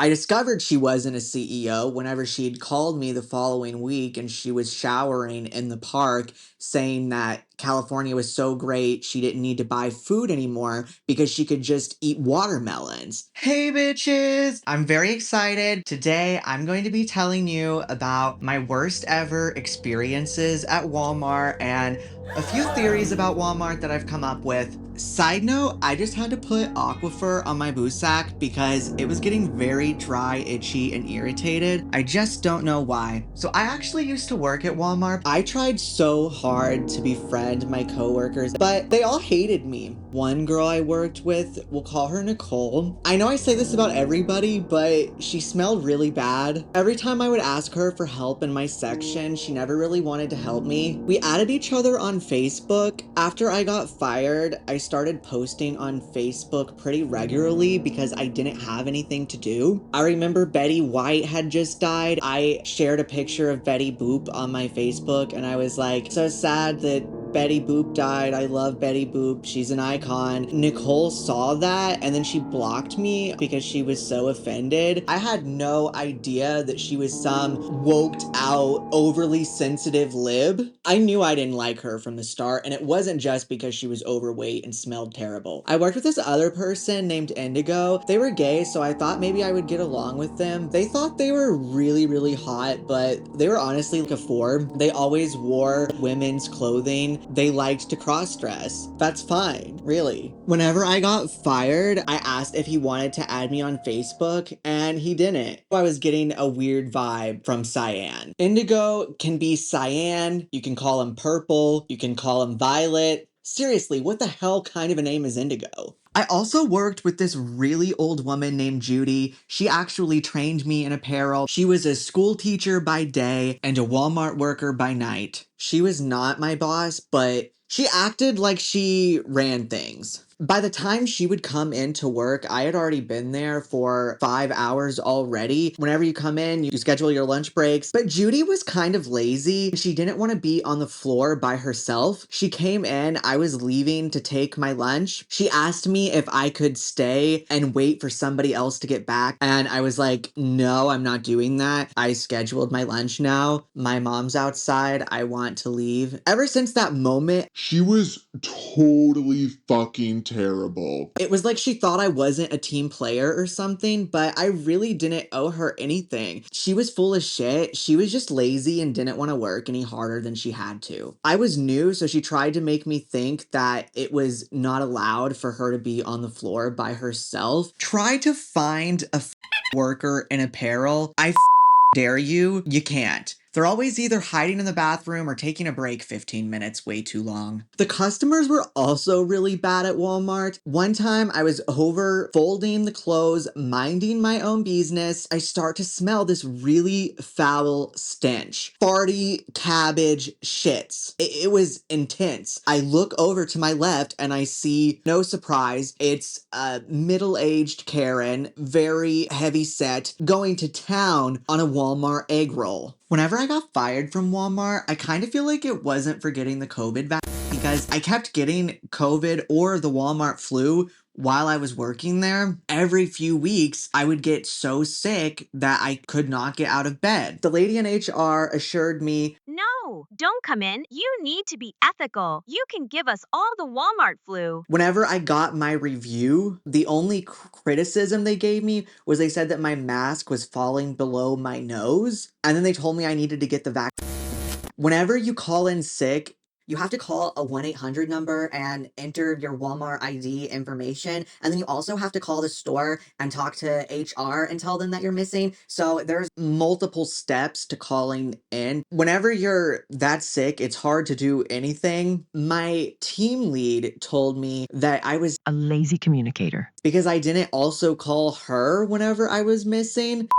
I discovered she wasn't a CEO whenever she'd called me the following week and she was showering in the park saying that California was so great she didn't need to buy food anymore because she could just eat watermelons. Hey bitches! I'm very excited. Today I'm going to be telling you about my worst ever experiences at Walmart and a few theories about Walmart that I've come up with. Side note, I just had to put Aquifer on my boo sack because it was getting very dry, itchy, and irritated. I just don't know why. So I actually used to work at Walmart. I tried so hard to befriend my coworkers, but they all hated me. One girl I worked with, we'll call her Nicole. I know I say this about everybody, but she smelled really bad. Every time I would ask her for help in my section, she never really wanted to help me. We added each other on Facebook. After I got fired, I started posting on Facebook pretty regularly because I didn't have anything to do. I remember Betty White had just died. I shared a picture of Betty Boop on my Facebook and I was like, so sad that Betty Boop died. I love Betty Boop. She's an icon. Nicole saw that and then she blocked me because she was so offended. I had no idea that she was some woked out, overly sensitive lib. I knew I didn't like her from the start, and it wasn't just because she was overweight and smelled terrible. I worked with this other person named Indigo. They were gay, so I thought maybe I would get along with them. They thought they were really, really hot, but they were honestly like a 4. They always wore women's clothing. They liked to cross-dress. That's fine, really. Whenever I got fired, I asked if he wanted to add me on Facebook, and he didn't. I was getting a weird vibe from Cyan. Indigo can be cyan, you can call him purple, you can call him violet. Seriously, what the hell kind of a name is Indigo? I also worked with this really old woman named Judy. She actually trained me in apparel. She was a school teacher by day and a Walmart worker by night. She was not my boss, but she acted like she ran things. By the time she would come into work, I had already been there for 5 hours already. Whenever you come in, you schedule your lunch breaks. But Judy was kind of lazy. She didn't want to be on the floor by herself. She came in, I was leaving to take my lunch. She asked me if I could stay and wait for somebody else to get back. And I was like, no, I'm not doing that. I scheduled my lunch now. My mom's outside. I want to leave. Ever since that moment, She was totally fucking terrible. it was like she thought I wasn't a team player or something, but I really didn't owe her anything. She was full of shit. She was just lazy and didn't want to work any harder than she had to. I was new, so she tried to make me think that it was not allowed for her to be on the floor by herself. Try to find a worker in apparel. I dare you. You can't. They're always either hiding in the bathroom or taking a break 15 minutes way too long. The customers were also really bad at Walmart. One time I was over folding the clothes, minding my own business. I start to smell this really foul stench. Farty cabbage shits. It was intense. I look over to my left and I see, no surprise, it's a middle-aged Karen, very heavy set, going to town on a Walmart egg roll. Whenever I got fired from Walmart, I kind of feel like it wasn't for getting the COVID vaccine because I kept getting COVID or the Walmart flu while I was working there. Every few weeks, I would get so sick that I could not get out of bed. The lady in HR assured me, No, don't come in. You need to be ethical. You can give us all the Walmart flu. whenever I got my review, the only criticism they gave me was they said that my mask was falling below my nose, and then they told me I needed to get the vaccine. Whenever you call in sick, you have to call a 1-800 number and enter your Walmart ID information. And then you also have to call the store and talk to HR and tell them that you're missing. So there's multiple steps to calling in. Whenever you're that sick, it's hard to do anything. My team lead told me that I was A lazy communicator. because I didn't also call her whenever I was missing.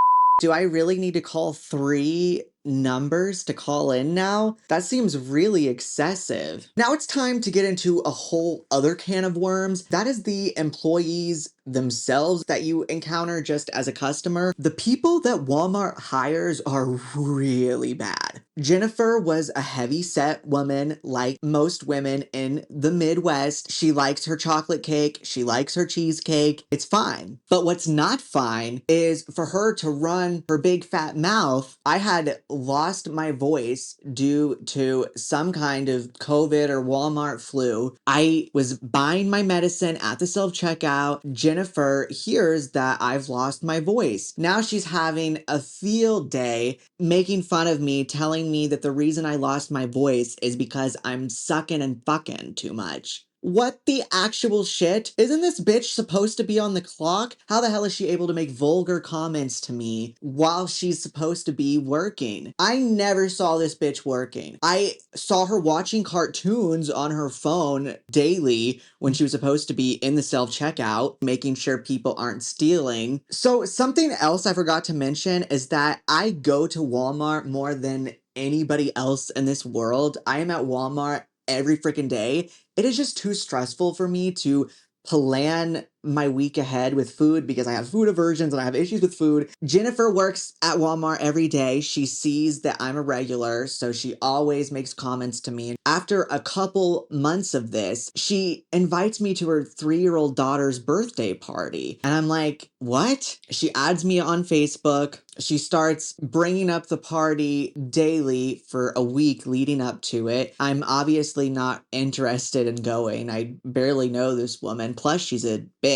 Do I really need to call 3 numbers to call in now? That seems really excessive. Now it's time to get into a whole other can of worms. That is the employees themselves that you encounter just as a customer. The people that Walmart hires are really bad. Jennifer was a heavy set woman like most women in the Midwest. She likes her chocolate cake. She likes her cheesecake. It's fine. But what's not fine is for her to run her big fat mouth. I had lost my voice due to some kind of COVID or Walmart flu. I was buying my medicine at the self checkout. Jennifer hears that I've lost my voice. Now she's having a field day making fun of me, telling me that the reason I lost my voice is because I'm sucking and fucking too much. What the actual shit? Isn't this bitch supposed to be on the clock? How the hell is she able to make vulgar comments to me while she's supposed to be working? I never saw this bitch working. I saw her watching cartoons on her phone daily when she was supposed to be in the self-checkout, making sure people aren't stealing. So something else I forgot to mention is that I go to Walmart more than anybody else in this world. I am at Walmart every freaking day. It is just too stressful for me to plan my week ahead with food because I have food aversions and I have issues with food. Jennifer works at Walmart every day. She sees that I'm a regular, so she always makes comments to me. After a couple months of this, she invites me to her 3-year-old daughter's birthday party. And I'm like, what? She adds me on Facebook. She starts bringing up the party daily for a week leading up to it. I'm obviously not interested in going. I barely know this woman. Plus, she's a bitch.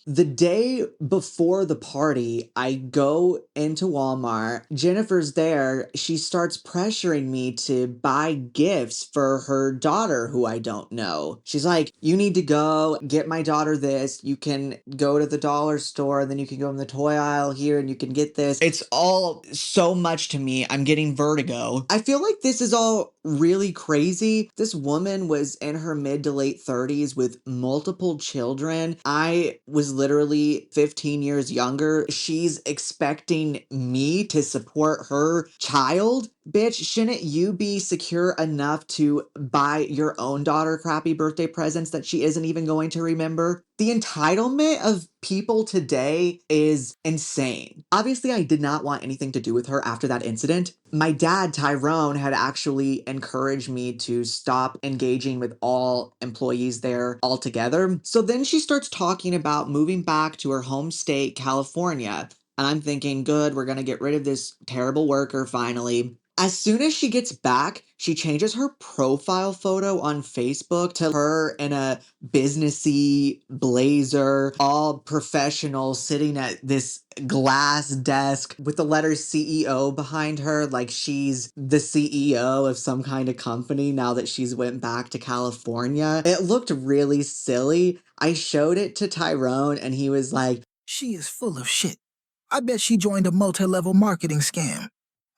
The day before the party, I go into Walmart. Jennifer's there. She starts pressuring me to buy gifts for her daughter, who I don't know. She's like, you need to go get my daughter this. You can go to the dollar store, then you can go in the toy aisle here and you can get this. It's all so much to me. I'm getting vertigo. I feel like this is all really crazy. This woman was in her mid to late 30s with multiple children. I was literally 15 years younger. She's expecting me to support her child. Bitch, shouldn't you be secure enough to buy your own daughter crappy birthday presents that she isn't even going to remember? The entitlement of people today is insane. Obviously, I did not want anything to do with her after that incident. My dad, Tyrone, had actually encouraged me to stop engaging with all employees there altogether. So then she starts talking about moving back to her home state, California. And I'm thinking, good, we're gonna get rid of this terrible worker finally. As soon as she gets back, she changes her profile photo on Facebook to her in a businessy blazer, all professional, sitting at this glass desk with the letter CEO behind her, like she's the CEO of some kind of company now that she's went back to California. It looked really silly. I showed it to Tyrone and he was like, she is full of shit. I bet she joined a multi-level marketing scam.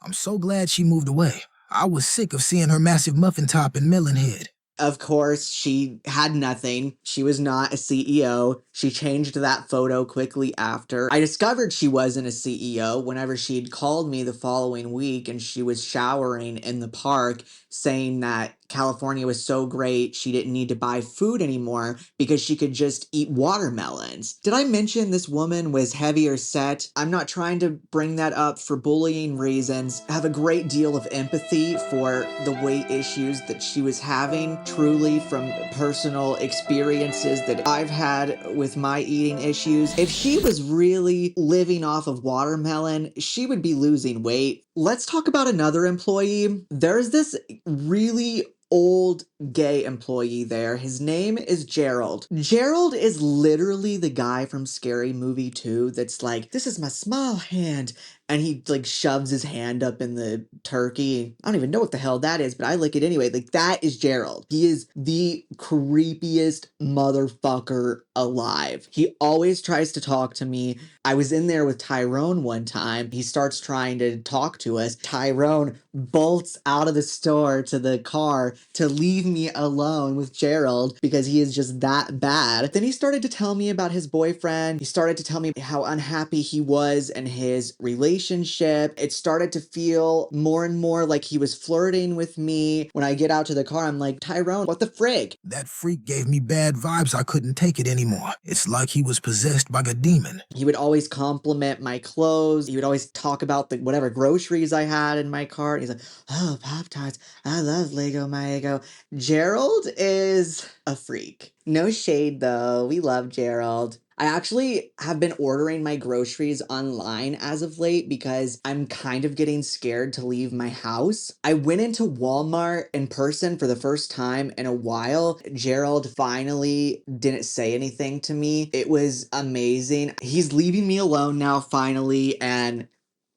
I'm so glad she moved away. I was sick of seeing her massive muffin top and melon head. of course, she had nothing. She was not a CEO. She changed that photo quickly after. I discovered she wasn't a CEO whenever she'd called me the following week and she was showering in the park saying that California was so great she didn't need to buy food anymore because she could just eat watermelons. Did I mention this woman was heavier set? I'm not trying to bring that up for bullying reasons. I have a great deal of empathy for the weight issues that she was having, truly from personal experiences that I've had with my eating issues. If she was really living off of watermelon, she would be losing weight. Let's talk about another employee. There's this really old gay employee there. His name is Gerald. Gerald is literally the guy from Scary Movie 2 that's like, this is my small hand. And he like shoves his hand up in the turkey. I don't even know what the hell that is, but I lick it anyway. Like that is Gerald. He is the creepiest motherfucker alive. He always tries to talk to me. I was in there with Tyrone one time. He starts trying to talk to us. Tyrone bolts out of the store to the car to leave me alone with Gerald because he is just that bad. Then he started to tell me about his boyfriend. He started to tell me how unhappy he was in his relationship. It started to feel more and more like he was flirting with me. When I get out to the car, I'm like, Tyrone, what the frig? That freak gave me bad vibes. I couldn't take it anymore. anymore. It's like he was possessed by a demon. He would always compliment my clothes. He would always talk about the whatever groceries I had in my cart. He's like, "Oh, Pop-Tarts. I love Lego My Ego." Gerald is a freak. No shade though. We love Gerald. I actually have been ordering my groceries online as of late because I'm kind of getting scared to leave my house. I went into Walmart in person for the first time in a while. Gerald finally didn't say anything to me. It was amazing. He's leaving me alone now, finally, and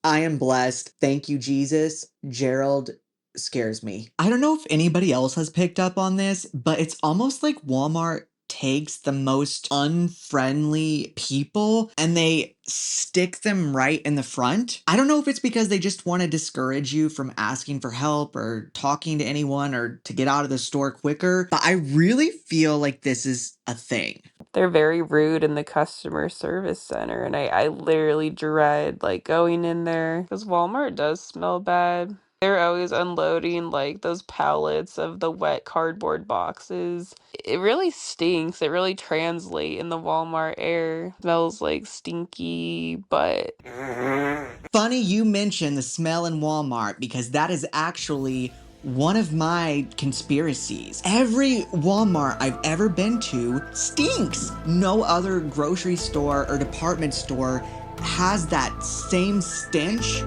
I am blessed. Thank you, Jesus. Gerald scares me. I don't know if anybody else has picked up on this, but it's almost like Walmart takes the most unfriendly people and they stick them right in the front. I don't know if it's because they just want to discourage you from asking for help or talking to anyone or to get out of the store quicker, but I really feel like this is a thing. They're very rude in the customer service center, and I literally dread like going in there because Walmart does smell bad. They're always unloading like those pallets of the wet cardboard boxes. It really stinks. It really translates in the Walmart air. Smells like stinky butt. Funny you mention the smell in Walmart because that is actually one of my conspiracies. Every Walmart I've ever been to stinks. No other grocery store or department store has that same stench.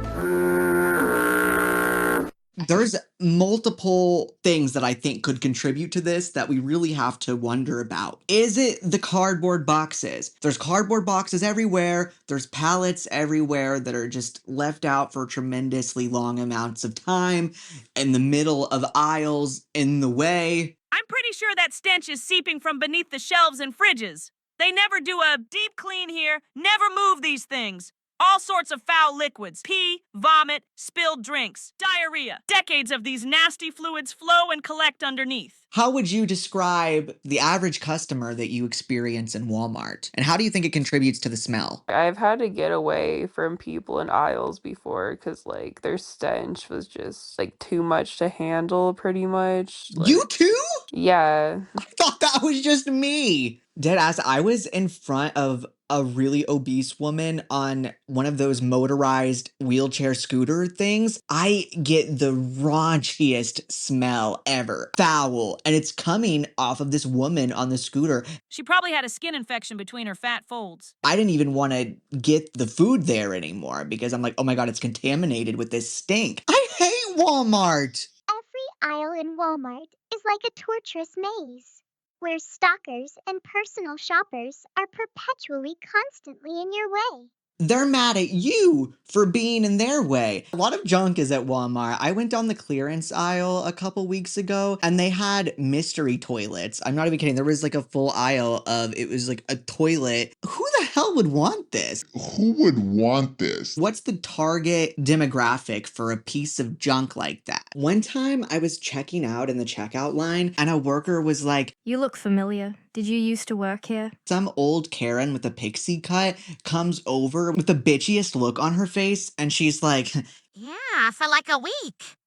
There's multiple things that I think could contribute to this that we really have to wonder about. Is it the cardboard boxes? There's cardboard boxes everywhere. There's pallets everywhere that are just left out for tremendously long amounts of time in the middle of aisles in the way. I'm pretty sure that stench is seeping from beneath the shelves and fridges. They never do a deep clean here, never move these things. All sorts of foul liquids, pee, vomit, spilled drinks, diarrhea. Decades of these nasty fluids flow and collect underneath. How would you describe the average customer that you experience in Walmart? And how do you think it contributes to the smell? I've had to get away from people in aisles before because like their stench was just like too much to handle pretty much. You too? Yeah. I thought that was just me. Deadass, I was in front of a really obese woman on one of those motorized wheelchair scooter things. I get the raunchiest smell ever. Foul. And it's coming off of this woman on the scooter. She probably had a skin infection between her fat folds. I didn't even want to get the food there anymore because I'm like, oh my God, it's contaminated with this stink. I hate Walmart. Every aisle in Walmart is like a torturous maze, where stalkers and personal shoppers are perpetually constantly in your way. They're mad at you for being in their way. A lot of junk is at Walmart. I went down the clearance aisle a couple weeks ago and they had mystery toilets. I'm not even kidding. There was like a full aisle of, it was like a toilet. Who the hell would want this? Who would want this? What's the target demographic for a piece of junk like that? One time I was checking out in the checkout line and a worker was like, "You look familiar. Did you used to work here?" some old Karen with a pixie cut comes over with the bitchiest look on her face and she's like, Yeah, for like a week.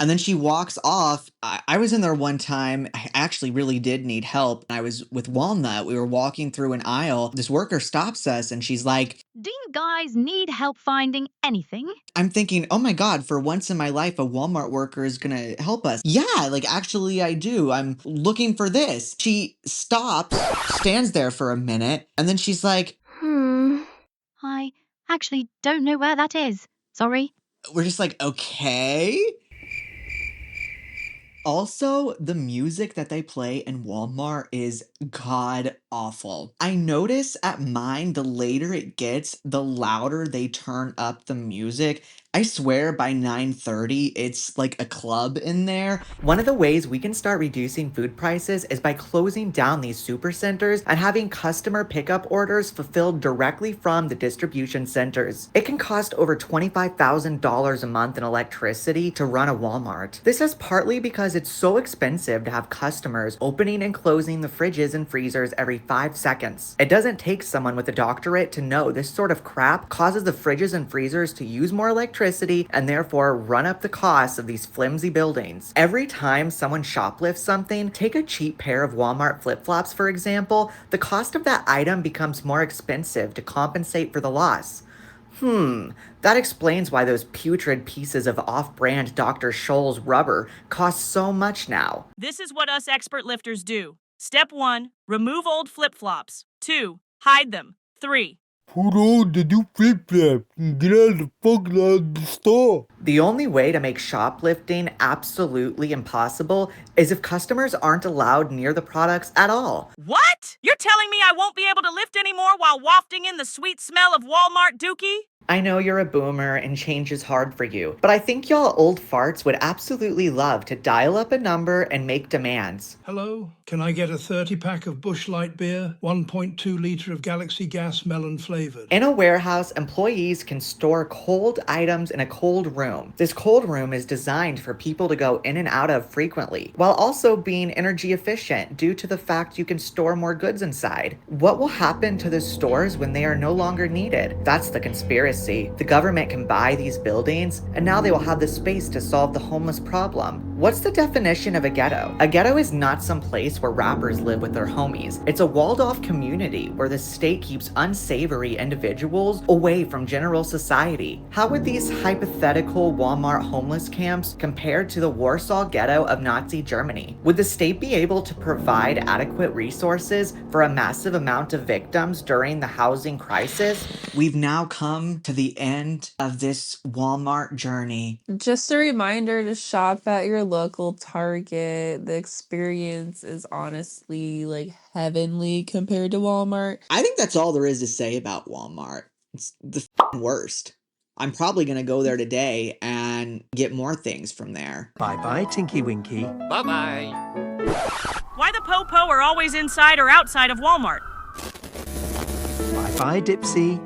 and then she walks off. I was in there one time. I actually really did need help. I was with Walnut. We were walking through an aisle. This worker stops us and she's like, Do you guys need help finding anything? I'm thinking, oh my God, for once in my life, a Walmart worker is gonna help us. Yeah, like actually I do. I'm looking for this. She stops, stands there for a minute, and then she's like, I actually don't know where that is. Sorry. we're just like, okay. Also, the music that they play in Walmart is god awful. I notice at mine, the later it gets, the louder they turn up the music. I swear by 9:30, it's like a club in there. One of the ways we can start reducing food prices is by closing down these supercenters and having customer pickup orders fulfilled directly from the distribution centers. It can cost over $25,000 a month in electricity to run a Walmart. This is partly because it's so expensive to have customers opening and closing the fridges and freezers every 5 seconds. It doesn't take someone with a doctorate to know this sort of crap causes the fridges and freezers to use more electricity and therefore run up the costs of these flimsy buildings. Every time someone shoplifts something, take a cheap pair of Walmart flip-flops for example, the cost of that item becomes more expensive to compensate for the loss. That explains why those putrid pieces of off-brand Dr. Scholl's rubber cost so much now. This is what us expert lifters do. Step 1, remove old flip-flops. 2, hide them. 3, put on the new flip-flop and get out the fuck out of the store. The only way to make shoplifting absolutely impossible is if customers aren't allowed near the products at all. What? You're telling me I won't be able to lift anymore while wafting in the sweet smell of Walmart dookie? I know you're a boomer and change is hard for you, but I think y'all old farts would absolutely love to dial up a number and make demands. Hello, can I get a 30-pack of Busch Light beer, 1.2 liter of Galaxy Gas melon flavored? In a warehouse, employees can store cold items in a cold room. This cold room is designed for people to go in and out of frequently, while also being energy efficient due to the fact you can store more goods inside. What will happen to the stores when they are no longer needed? That's the conspiracy. The government can buy these buildings, and now they will have the space to solve the homeless problem. What's the definition of a ghetto? A ghetto is not some place where rappers live with their homies. It's a walled-off community where the state keeps unsavory individuals away from general society. How would these hypothetical Walmart homeless camps compare to the Warsaw Ghetto of Nazi Germany? Would the state be able to provide adequate resources for a massive amount of victims during the housing crisis? We've now come to the end of this Walmart journey. Just a reminder to shop at your local Target. The experience is honestly like heavenly compared to Walmart. I think that's all there is to say about Walmart. It's the worst. I'm probably gonna go there today and get more things from there. Bye-bye, Tinky Winky. Bye-bye. Why the po-po are always inside or outside of Walmart? Bye-bye, Dipsy.